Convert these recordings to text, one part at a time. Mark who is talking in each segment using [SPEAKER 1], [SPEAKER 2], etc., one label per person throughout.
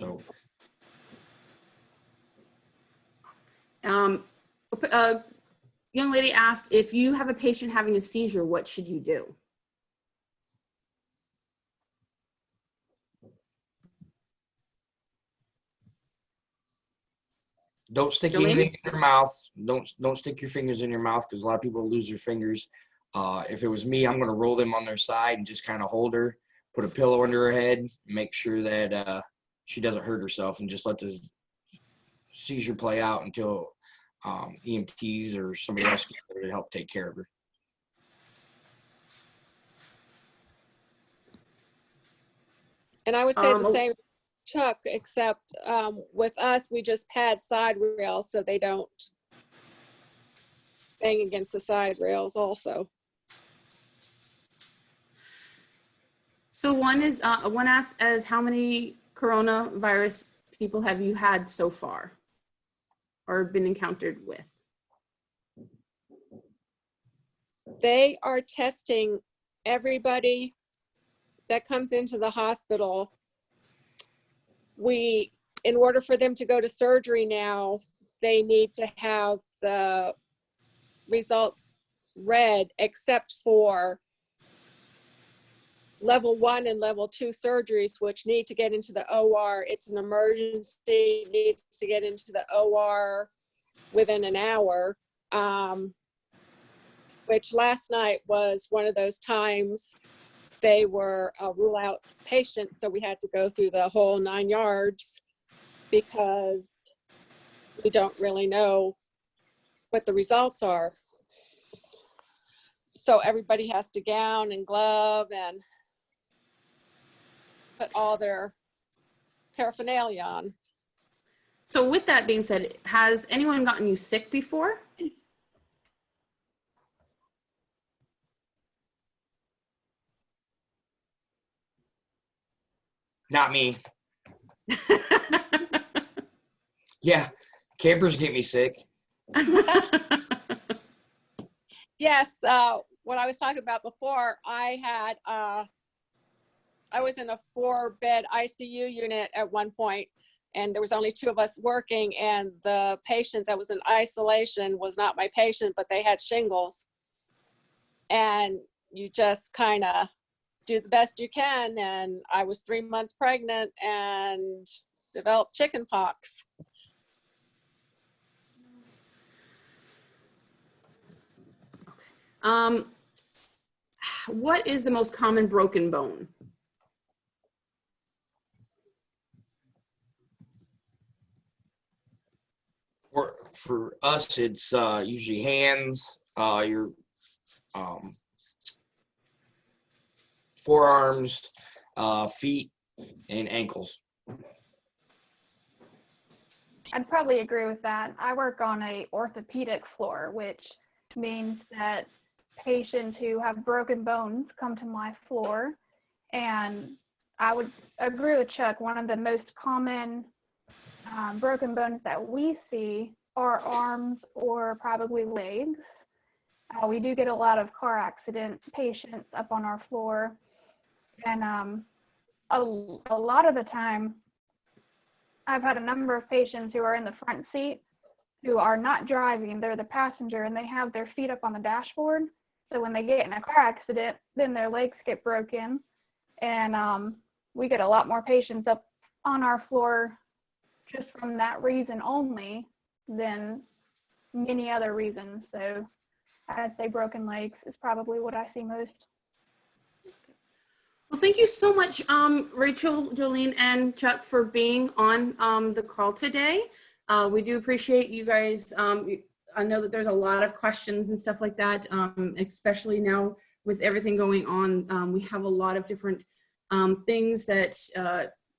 [SPEAKER 1] So.
[SPEAKER 2] A young lady asked, if you have a patient having a seizure, what should you do?
[SPEAKER 1] Don't stick anything in your mouth. Don't stick your fingers in your mouth, because a lot of people lose their fingers. If it was me, I'm going to roll them on their side and just kind of hold her, put a pillow under her head, make sure that she doesn't hurt herself, and just let the seizure play out until EMTs or somebody else gets there to help take care of her.
[SPEAKER 3] And I would say the same, Chuck, except with us, we just pad side rails so they don't bang against the side rails also.
[SPEAKER 2] So one asked, as how many coronavirus people have you had so far or been encountered with?
[SPEAKER 3] They are testing everybody that comes into the hospital. In order for them to go to surgery now, they need to have the results read, except for level 1 and level 2 surgeries, which need to get into the OR. It's an emergency, needs to get into the OR within an hour, which last night was one of those times they were a rule out patient. So we had to go through the whole 9 yards because we don't really know what the results are. So everybody has to gown and glove and put all their paraphernalia on.
[SPEAKER 2] So with that being said, has anyone gotten you sick before?
[SPEAKER 1] Not me. Yeah, campers get me sick.
[SPEAKER 3] Yes, what I was talking about before, I was in a 4-bed ICU unit at one point, and there was only 2 of us working, and the patient that was in isolation was not my patient, but they had shingles. And you just kind of do the best you can, and I was 3 months pregnant and developed chicken pox.
[SPEAKER 2] What is the most common broken bone?
[SPEAKER 1] For us, it's usually hands, your forearms, feet, and ankles.
[SPEAKER 4] I'd probably agree with that. I work on a orthopedic floor, which means that patients who have broken bones come to my floor, and I would agree with Chuck. One of the most common broken bones that we see are arms or probably legs. We do get a lot of car accident patients up on our floor, and a lot of the time I've had a number of patients who are in the front seat who are not driving, they're the passenger, and they have their feet up on the dashboard. So when they get in a car accident, then their legs get broken, and we get a lot more patients up on our floor just from that reason only than many other reasons. So I'd say broken legs is probably what I see most.
[SPEAKER 2] Well, thank you so much, Rachel, Jolene, and Chuck, for being on the call today. We do appreciate you guys. I know that there's a lot of questions and stuff like that, especially now with everything going on. We have a lot of different things that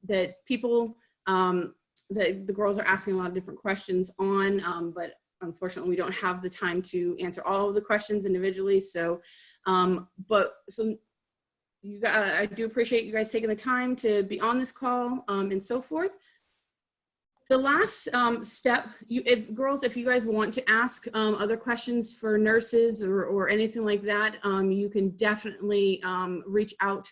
[SPEAKER 2] that people, that the girls are asking a lot of different questions on, but unfortunately we don't have the time to answer all of the questions individually. So, you guys, I do appreciate you guys taking the time to be on this call and so forth. The last step, if you guys want to ask other questions for nurses or anything like that, you can definitely reach out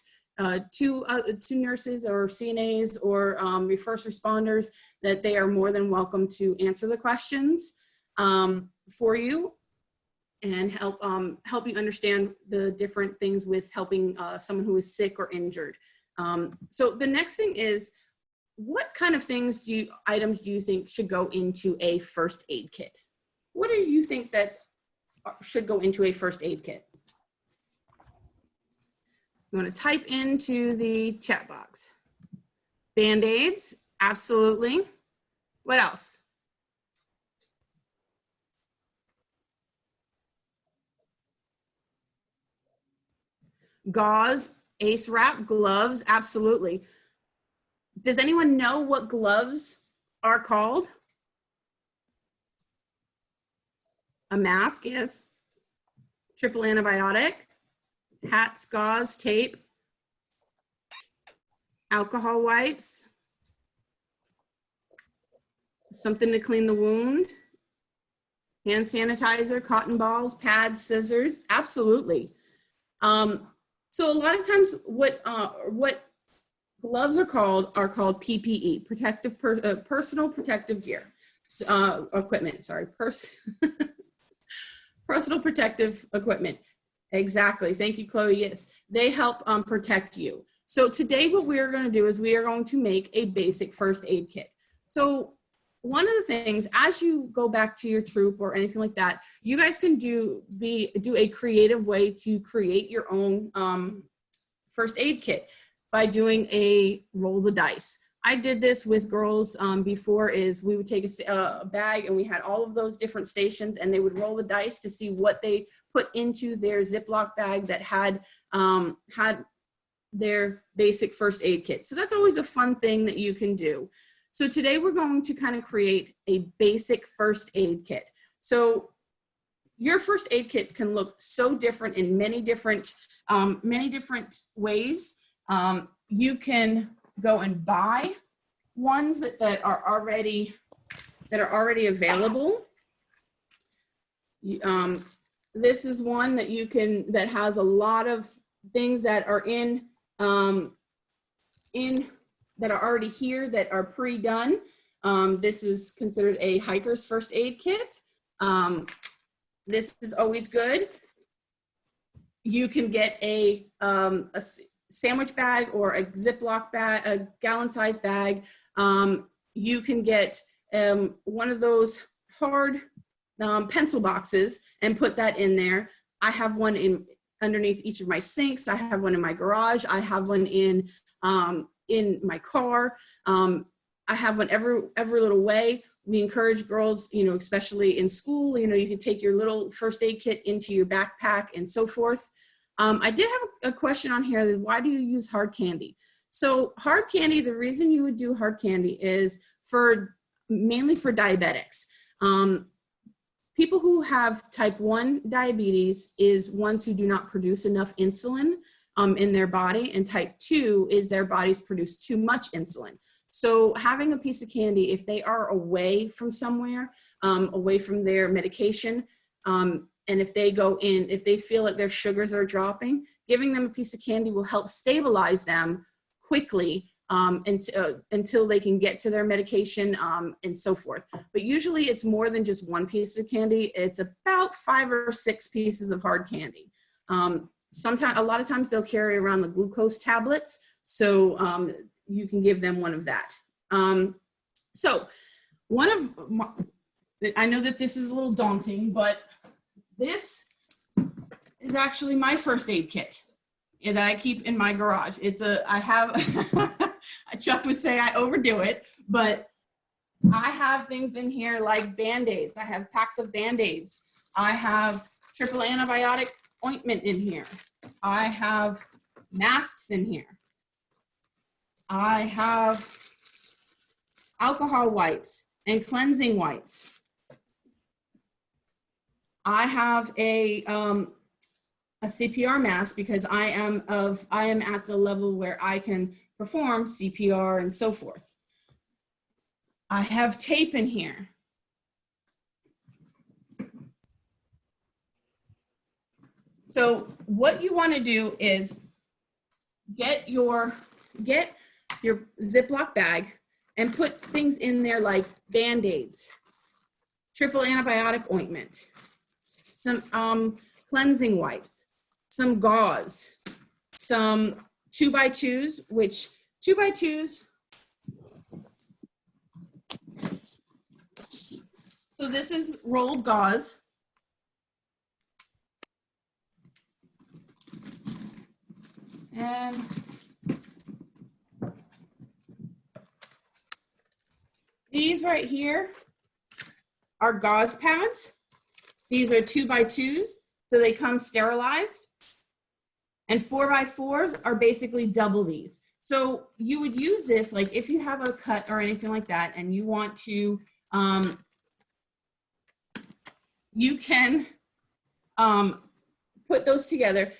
[SPEAKER 2] two nurses or CNAs or your first responders, that they are more than welcome to answer the questions for you and help you understand the different things with helping someone who is sick or injured. So the next thing is, what kind of items do you think should go into a first aid kit? What do you think that should go into a first aid kit? You want to type into the chat box. Band-Aids, absolutely. What else? Gauze, ACE wrap, gloves, absolutely. Does anyone know what gloves are called? A mask, yes. Triple antibiotic, hats, gauze, tape, alcohol wipes, something to clean the wound, hand sanitizer, cotton balls, pads, scissors, absolutely. So a lot of times what gloves are called PPE, personal protective gear, equipment, sorry, personal protective equipment. Exactly, thank you, Chloe, yes. They help protect you. So today what we are gonna do is we are going to make a basic first aid kit. So one of the things, as you go back to your troop or anything like that, you guys can do a creative way to create your own first aid kit by doing a roll the dice. I did this with girls before. Is we would take a bag and we had all of those different stations, and they would roll the dice to see what they put into their Ziploc bag that had their basic first aid kit. So that's always a fun thing that you can do. So today we're going to kind of create a basic first aid kit. So your first aid kits can look so different in many different ways. You can go and buy ones that are already available. This is one that that has a lot of things that are that are already here that are pre-done. This is considered a hiker's first aid kit. This is always good. You can get a sandwich bag or a Ziploc bag, a gallon-sized bag. You can get one of those hard pencil boxes and put that in there. I have one underneath each of my sinks. I have one in my garage. I have one in my car. I have one every little way. We encourage girls, especially in school, you can take your little first aid kit into your backpack and so forth. I did have a question on here. Why do you use hard candy? So hard candy, the reason you would do hard candy is mainly for diabetics. People who have type 1 diabetes is ones who do not produce enough insulin in their body, and type 2 is their bodies produce too much insulin. So having a piece of candy, if they are away from somewhere, away from their medication, and if they feel like their sugars are dropping, giving them a piece of candy will help stabilize them quickly until they can get to their medication and so forth. But usually it's more than just one piece of candy. It's about 5 or 6 pieces of hard candy. A lot of times they'll carry around the glucose tablets, so you can give them one of that. I know that this is a little daunting, but this is actually my first aid kit that I keep in my garage. Chuck would say I overdo it, but I have things in here like Band-Aids. I have packs of Band-Aids. I have triple antibiotic ointment in here. I have masks in here. I have alcohol wipes and cleansing wipes. I have a CPR mask because I am at the level where I can perform CPR and so forth. I have tape in here. So what you want to do is get your Ziploc bag and put things in there like Band-Aids, triple antibiotic ointment, some cleansing wipes, some gauze, some 2x2s, which 2x2s. So this is rolled gauze. And these right here are gauze pads. These are 2x2s, so they come sterilized. And 4x4s are basically double these. So you would use this, like if you have a cut or anything like that, and you want to, you can put those together.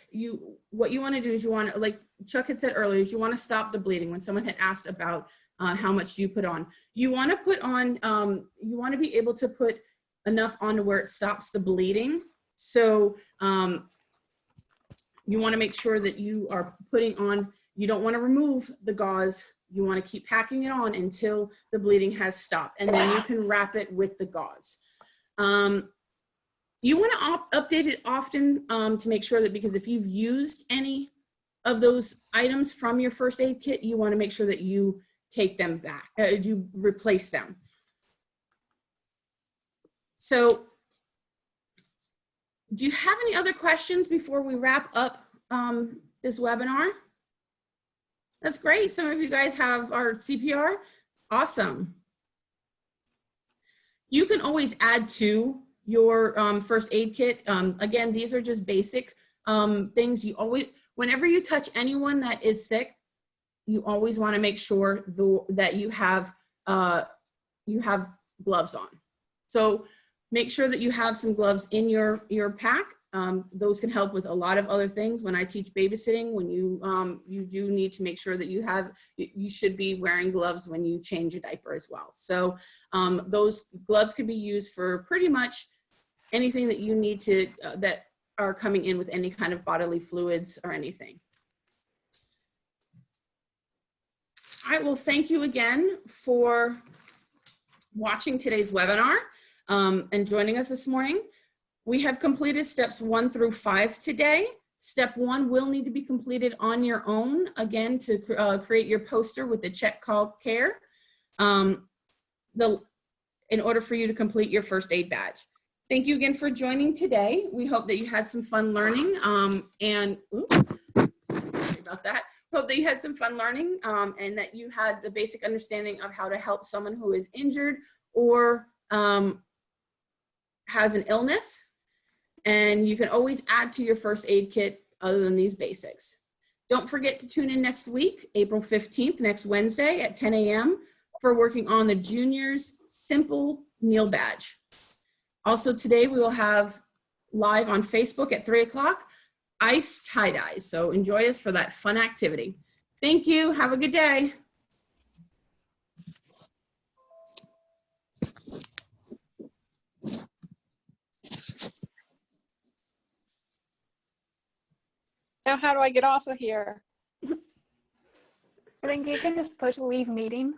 [SPEAKER 2] What you want to do is you want to, like Chuck had said earlier, is you want to stop the bleeding. When someone had asked about how much do you put on, you want to put on, you want to be able to put enough on to where it stops the bleeding. So you want to make sure that you are putting on, you don't want to remove the gauze. You want to keep packing it on until the bleeding has stopped, and then you can wrap it with the gauze. You want to update it often to make sure that, because if you've used any of those items from your first aid kit, you want to make sure that you take them back, you replace them. So do you have any other questions before we wrap up this webinar? That's great. Some of you guys have our CPR. Awesome. You can always add to your first aid kit. Again, these are just basic things. You always, whenever you touch anyone that is sick, you always want to make sure that you have gloves on. So make sure that you have some gloves in your pack. Those can help with a lot of other things. When I teach babysitting, when you do need to make sure that you should be wearing gloves when you change a diaper as well. So those gloves can be used for pretty much anything that you need to, that are coming in with any kind of bodily fluids or anything. All right, well, thank you again for watching today's webinar and joining us this morning. We have completed steps 1 through 5 today. Step 1 will need to be completed on your own, again, to create your poster with the check called CARE in order for you to complete your first aid badge. Thank you again for joining today. We hope that you had some fun learning sorry about that. Hope that you had some fun learning and that you had the basic understanding of how to help someone who is injured or has an illness. And you can always add to your first aid kit other than these basics. Don't forget to tune in next week, April 15th, next Wednesday at 10 a.m. for working on the Juniors Simple Meal Badge. Also today we will have live on Facebook at 3 o'clock, ice tie-dyes. So enjoy us for that fun activity. Thank you. Have a good day.
[SPEAKER 3] So how do I get off of here?
[SPEAKER 4] I think you can just push leave meeting.